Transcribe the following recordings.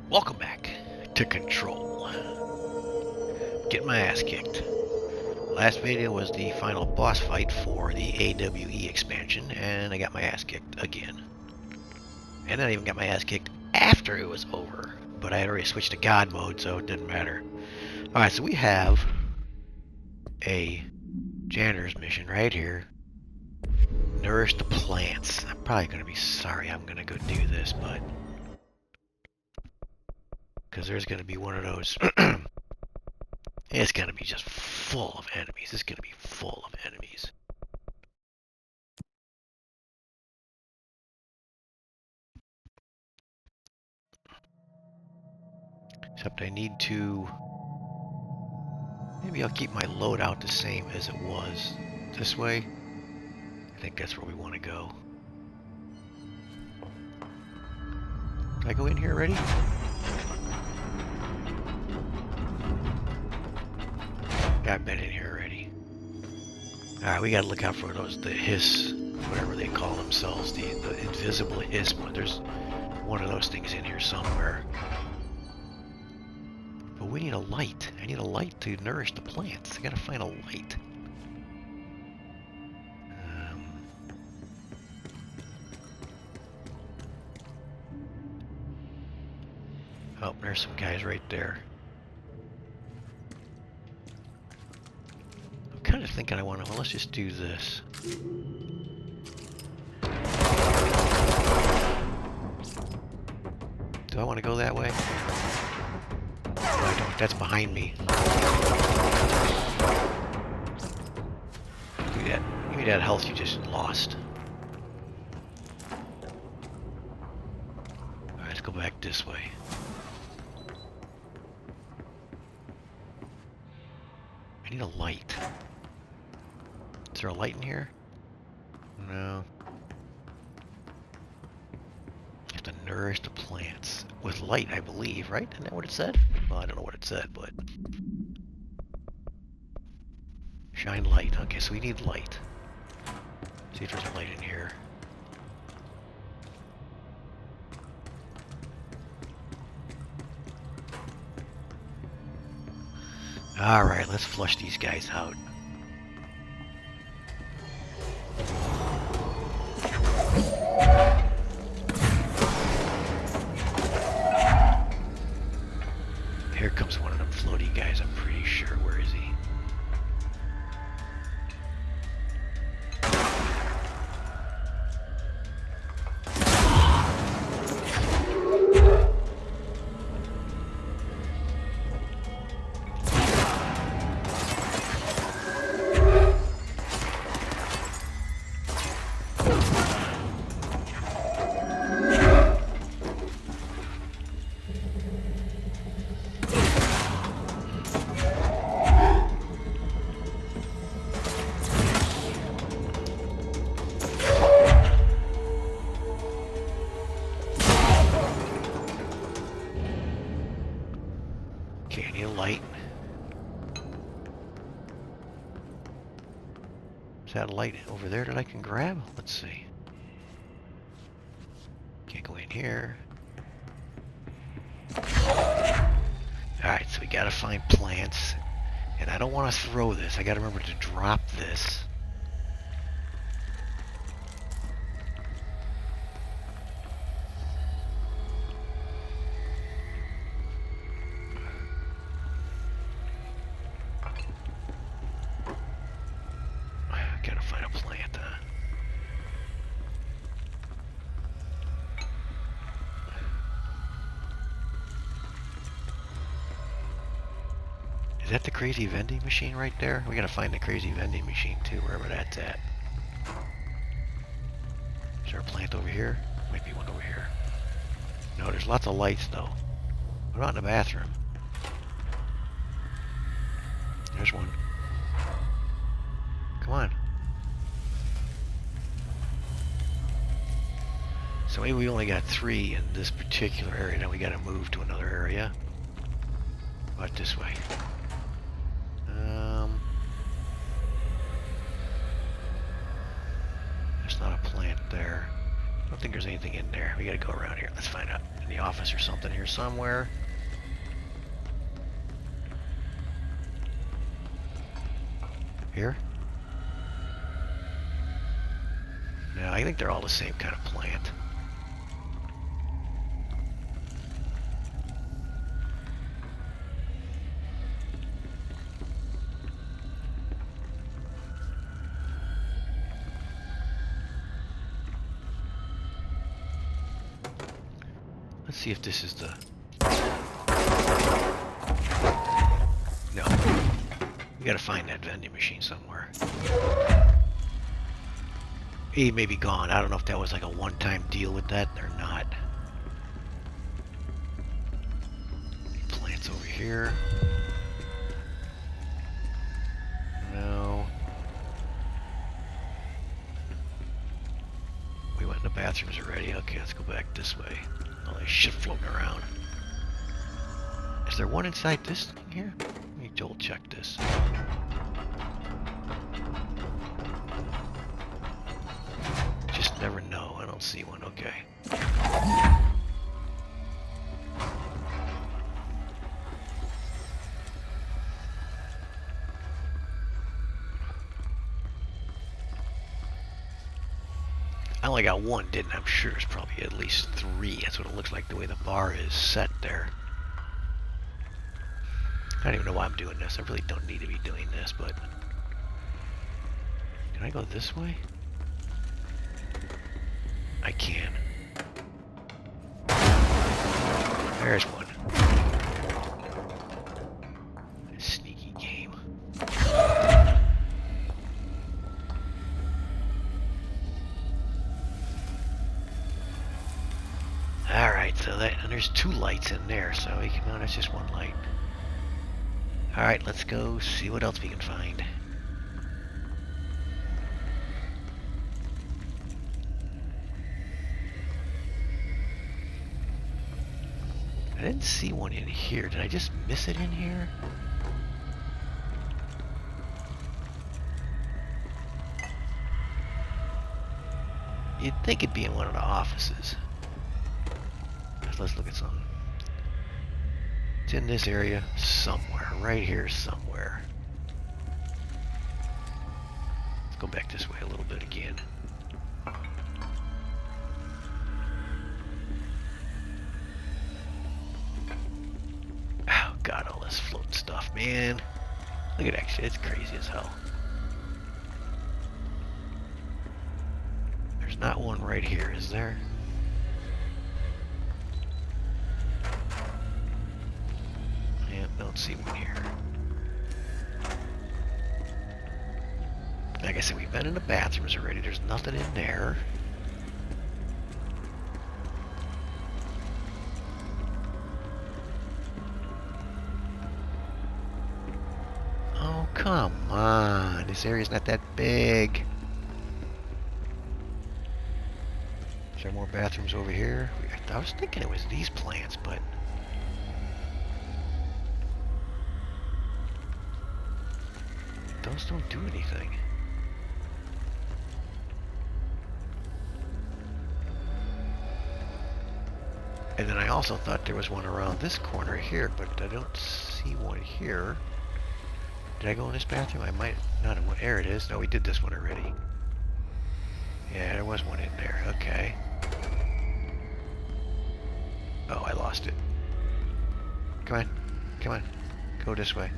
Welcome back to Control. Getting my ass kicked. Last video was the final boss fight for the AWE expansion, and I got my ass kicked again. And then I even got my ass kicked after it was over, but I had already switched to God mode, so it didn't matter. Alright, so we have a janitor's mission right here. Nourish the plants. I'm probably going to be sorry I'm going to go do this, but... because there's going to be one of those... it's going to be just full of enemies. It's going to be full of enemies. Except I need to... maybe I'll keep my loadout the same as it was. This way. I think that's where we want to go. Did I go in here already? Yeah, I've been in here already. Alright, we gotta look out for those, the hiss, whatever they call themselves, the invisible hiss one. There's one of those things in here somewhere. But we need a light. I need a light to nourish the plants. I gotta find a light. Oh, there's some guys right there. I'm kind of thinking I want to, well, let's just do this. Do I want to go that way? No, I don't. That's behind me. Give me that health you just lost. Alright, let's go back this way. I need a light. Is there a light in here? No. You have to nourish the plants. With light, I believe, right? Isn't that what it said? Well, I don't know what it said, but... shine light. Okay, so we need light. See if there's a light in here. Alright, let's flush these guys out. Here comes one of them floaty guys, I'm pretty sure. Where is he? Okay, I need a light. Is that a light over there that I can grab? Let's see. Can't go in here. Alright, so we gotta find plants. And I don't want to throw this. I gotta remember to drop this. Gotta find a plant, Is that the crazy vending machine right there? We gotta find the crazy vending machine too, wherever that's at. Is there a plant over here? Might be one over here. No, there's lots of lights though. What about in the bathroom? There's one. Come on. So maybe we only got 3 in this particular area. Now we gotta move to another area. About this way. There's not a plant there. I don't think there's anything in there. We gotta go around here. Let's find out. In the office or something here somewhere. Here? No, I think they're all the same kind of plant. Let's see if this is the... No. We gotta find that vending machine somewhere. He may be gone. I don't know if that was like a one-time deal with that or not. Plants over here. No. We went in the bathrooms already. Okay, let's go back this way. All that shit floating around. Is there one inside this thing here? Let me double check this. Just never know. I don't see one. Okay. I only got one, didn't I? I'm sure there's probably at least 3. That's what it looks like the way the bar is set there. I don't even know why I'm doing this. I really don't need to be doing this, but... Can I go this way? I can. There's one. Sneaky game. Alright, so that, and there's 2 lights in there, so we can, no, that's just 1 light. Alright, let's go see what else we can find. I didn't see one in here. Did I just miss it in here? You'd think it'd be in one of the offices. Let's look at something. It's in this area somewhere. Right here somewhere. Let's go back this way a little bit again. Oh god, all this floating stuff, man. Look at that shit. It's crazy as hell. There's not one right here, is there? Don't see one here. Like I said, we've been in the bathrooms already. There's nothing in there. Oh, come on. This area's not that big. Is there more bathrooms over here? I was thinking it was these plants, but... those don't do anything. And then I also thought there was one around this corner here, but I don't see one here. Did I go in this bathroom? I might not have. There it is. No, we did this one already. Yeah, there was one in there. Okay. Oh, I lost it. Come on. Come on. Go this way.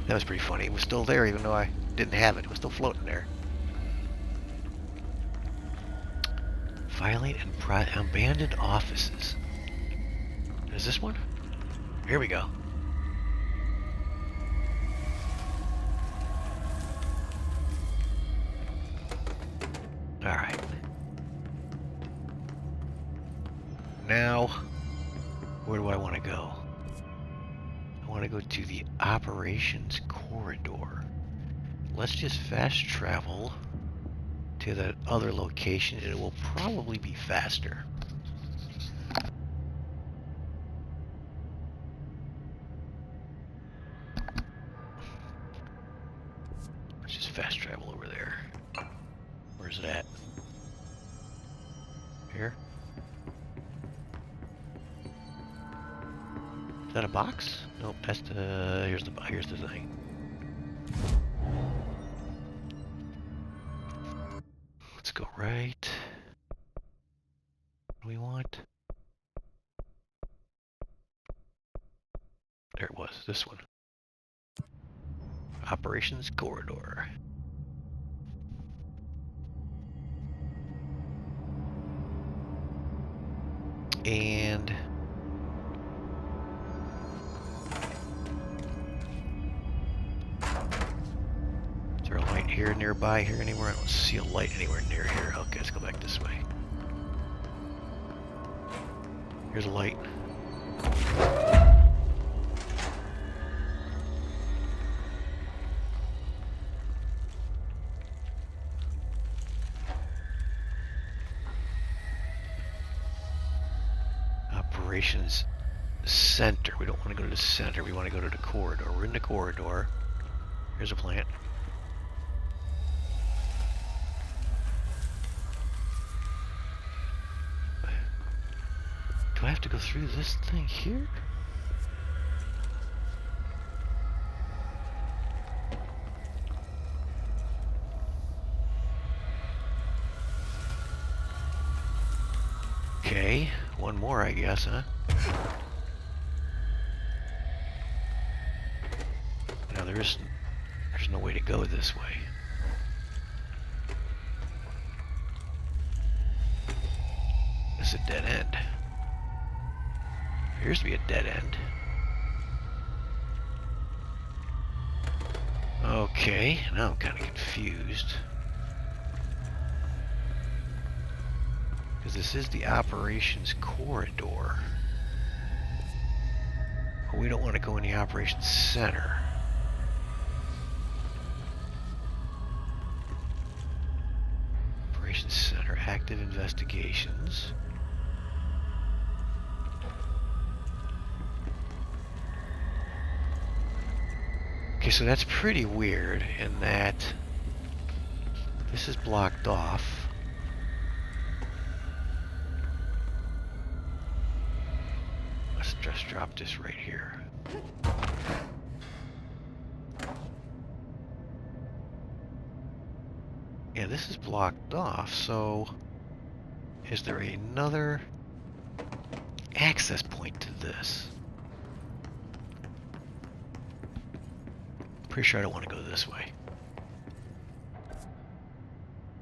That was pretty funny. It was still there even though I didn't have it. It was still floating there. Violate and abandoned offices. Is this one? Here we go. Alright. Now, where do I want to go? I want to go to the operations corridor. Let's just fast travel to that other location and it will probably be faster. Let's just fast travel over there. Where's it at? Is that a box? Nope, that's the... here's the thing. Let's go right. What do we want? There it was, this one. Operations corridor. And is there a light here nearby here anywhere? I don't see a light anywhere near here. Okay, let's go back this way. Here's a light. Operations center. We don't want to go to the center. We want to go to the corridor. We're in the corridor. Here's a plant. Do I have to go through this thing here? Okay, one more, I guess, huh? Now there's no way to go this way. This is a dead end. Appears to be a dead end. Okay, now I'm kind of confused. Because this is the operations corridor. But we don't want to go in the operations center. Operations center, active investigations. Okay, so that's pretty weird in that this is blocked off. Let's just drop this right here. Yeah, this is blocked off, so is there another access point to this? Pretty sure I don't want to go this way.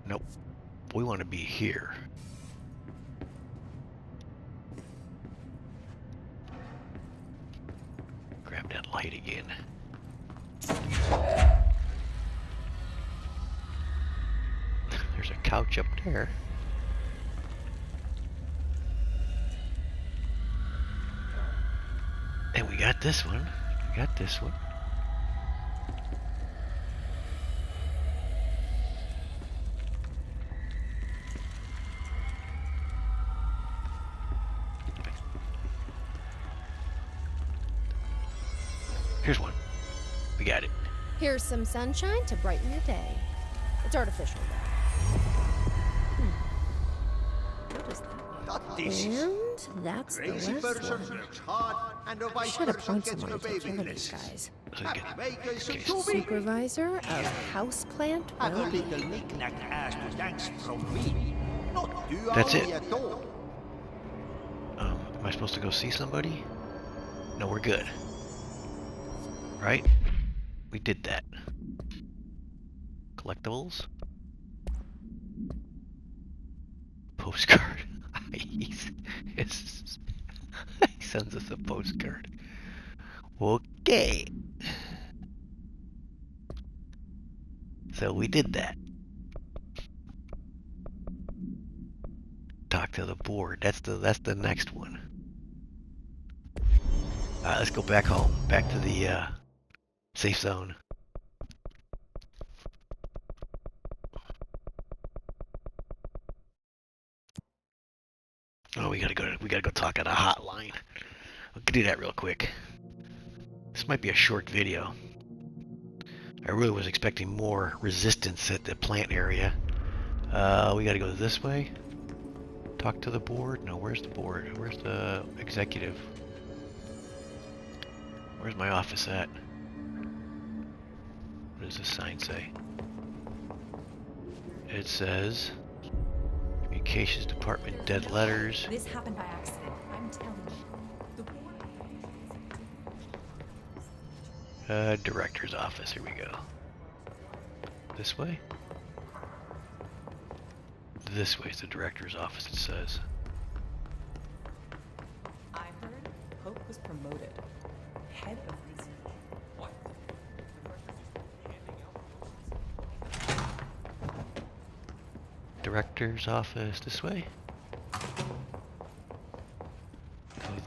Nope. We want to be here. Grab that light again. There's a couch up there. And we got this one. We got this one. Here's one. We got it. Here's some sunshine to brighten your day. It's artificial, though. What is that? And that's the last one. Should appoint someone to take care of these guys. Supervisor of houseplant well-being. That's it. Am I supposed to go see somebody? No, we're good. Right? We did that. Collectibles. Postcard. He sends us a postcard. Okay. So we did that. Talk to the board. That's the next one. Let's go back home. Back to the safe zone. Oh, we gotta go talk at a hotline. We can do that real quick. This might be a short video. I really was expecting more resistance at the plant area. We gotta go this way. Talk to the board? No, where's the board? Where's the executive? Where's my office at? What does this sign say? It says Communications Department, dead letters. This happened by accident. I'm telling you. The board... Director's office. Here we go. This way? This way is the director's office, it says. I heard Pope was promoted. Head of research. What? Director's office this way. Go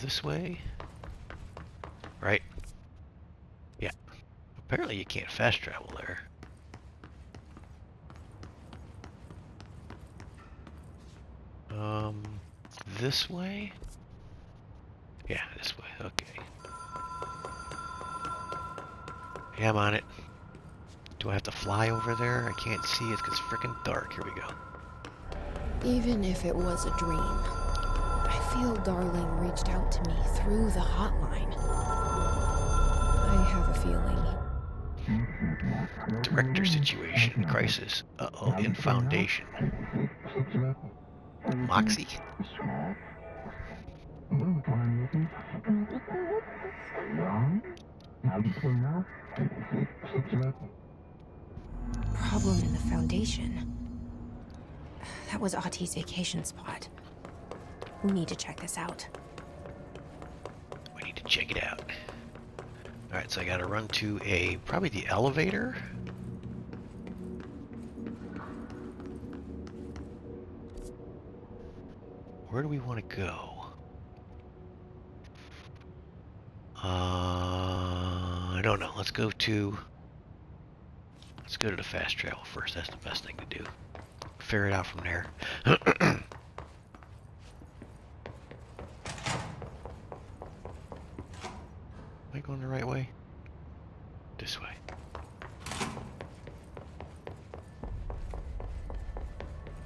this way. Right? Yeah. Apparently you can't fast travel there. This way? Yeah, this way. Okay. Yeah, I'm on it. Do I have to fly over there? I can't see it because it's freaking dark. Here we go. Even if it was a dream, I feel Darling reached out to me through the hotline. I have a feeling. Director situation. Crisis. Uh-oh. In Foundation. Moxie? Problem in the Foundation. That was Ahti's vacation spot. We need to check this out. We need to check it out. Alright, so I gotta run to probably the elevator. Where do we want to go? I don't know. Let's go to the fast travel first. That's the best thing to do. Figure it out from there. Am I going the right way? This way.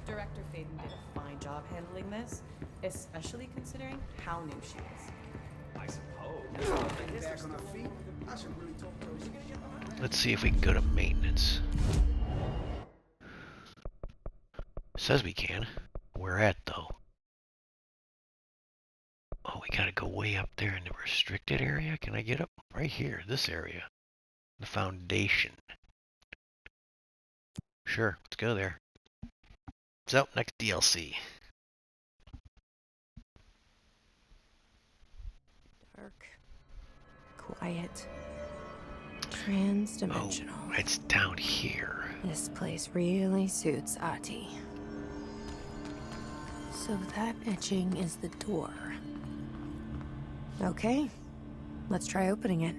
Director Faden did a fine job handling this, especially considering how new she is. I suppose. Let's see if we can go to maintenance. Says we can. Where at though? Oh, we gotta go way up there in the restricted area. Can I get up right here? This area. The Foundation. Sure, let's go there. So, next DLC. Dark. Quiet. Trans-dimensional. Oh, it's down here. This place really suits Ahti. So that etching is the door. Okay, let's try opening it.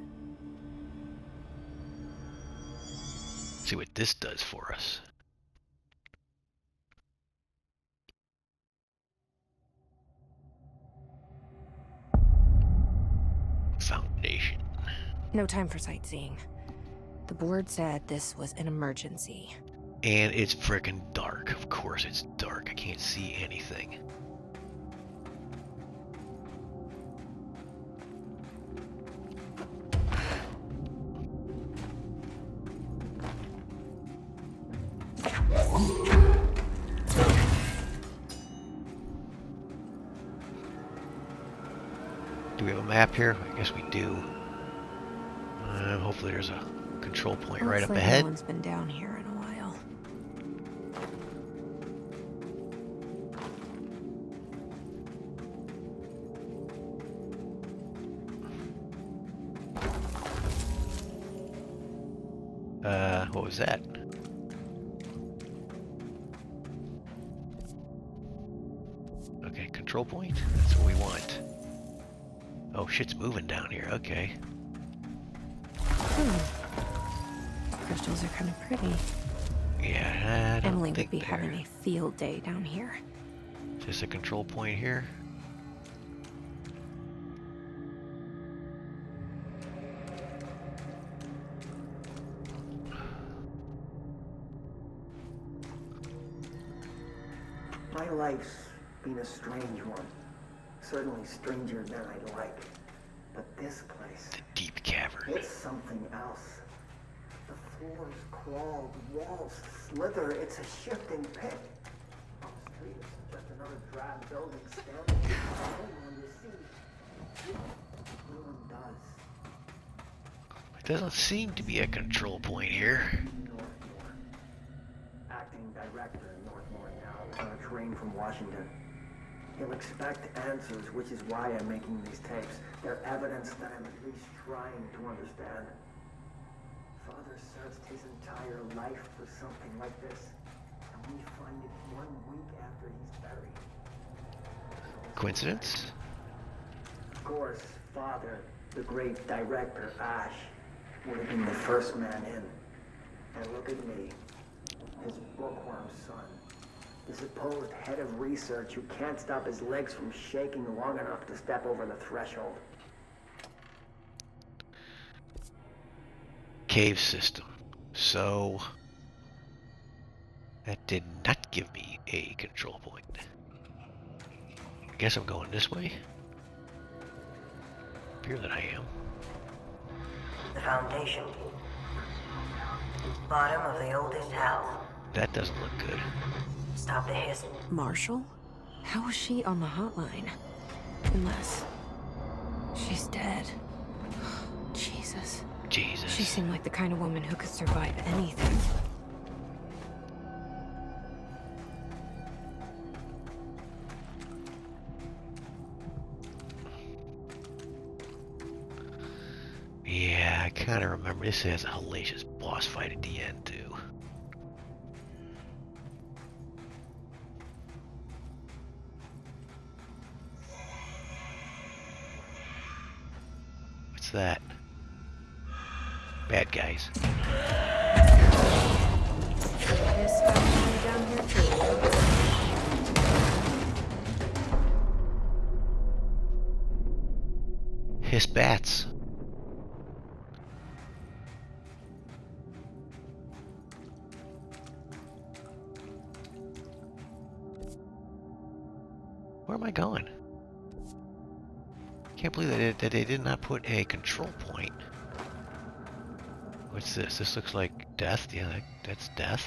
See what this does for us. Foundation. No time for sightseeing. The board said this was an emergency. And it's frickin' dark. Of course it's dark. I can't see anything. Do we have a map here? I guess we do. Hopefully there's a control point right up ahead. No one's been down here in a while. What was that? Okay, control point? That's what we want. Oh, shit's moving down here. Okay. Crystals are kind of pretty. Yeah, I don't Emily think would be they're- having a field day down here. Just a control point here. My life been a strange one. Certainly stranger than I'd like. But this place... The deep cavern. It's something else. The floors crawl, the walls slither. It's a shifting pit. On the street, it's just another drab building standing. Everyone you see, no one does. There doesn't seem to be a control point here. Northmore. Acting director Northmore now is on a train from Washington. He'll expect answers, which is why I'm making these tapes. They're evidence that I'm at least trying to understand. Father searched his entire life for something like this, and we find it 1 week after he's buried. Coincidence? Of course, Father, the great director, Ash, would have been the first man in. And look at me, his bookworm son. The supposed head of research who can't stop his legs from shaking long enough to step over the threshold. Cave system. So that did not give me a control point. I guess I'm going this way. Appear that I am. The foundation. Bottom of the oldest house. That doesn't look good. Stop the hiss. Marshall? How is she on the hotline? Unless she's dead. Jesus. Jesus. She seemed like the kind of woman who could survive anything. Yeah, I kind of remember this has a hellacious boss fight at the end too. What's that? Bad guys. This hotline down here too. Hiss bats. Where am I going? Can't believe that they did not put a control point. What's this? This looks like death. Yeah, that's death.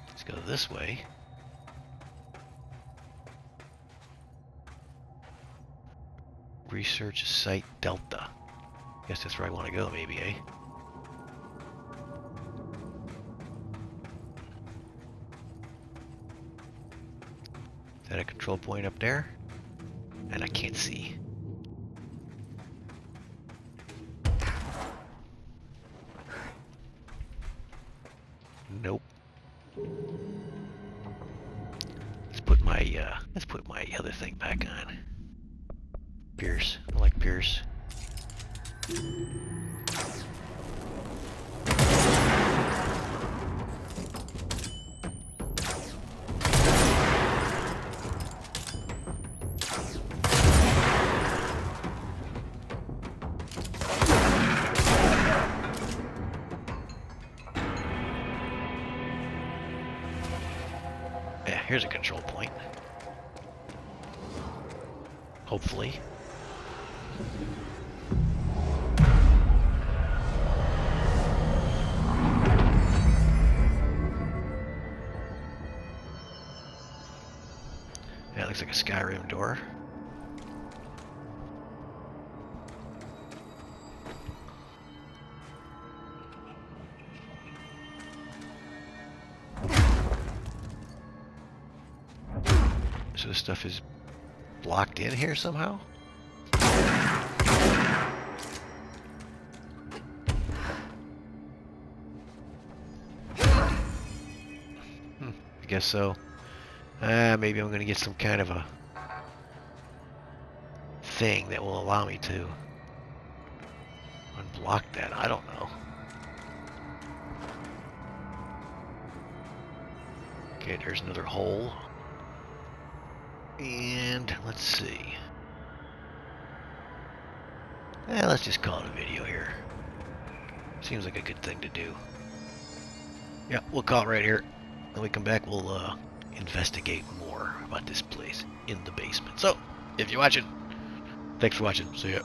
Let's go this way. Research Site Delta. Guess that's where I want to go, maybe, eh? Is that a control point up there? And I can't see. Nope. Let's put my other thing back on. Pierce. I like Pierce. Yeah, here's a control point. Hopefully. Yeah, it looks like a Skyrim door. So this stuff is blocked in here somehow? I guess so. Maybe I'm gonna get some kind of a thing that will allow me to unblock that. I don't know. Okay, there's another hole. And let's see. Let's just call it a video here. Seems like a good thing to do. Yeah, we'll call it right here. When we come back, we'll investigate more about this place in the basement. So, if you're watching, thanks for watching. See ya.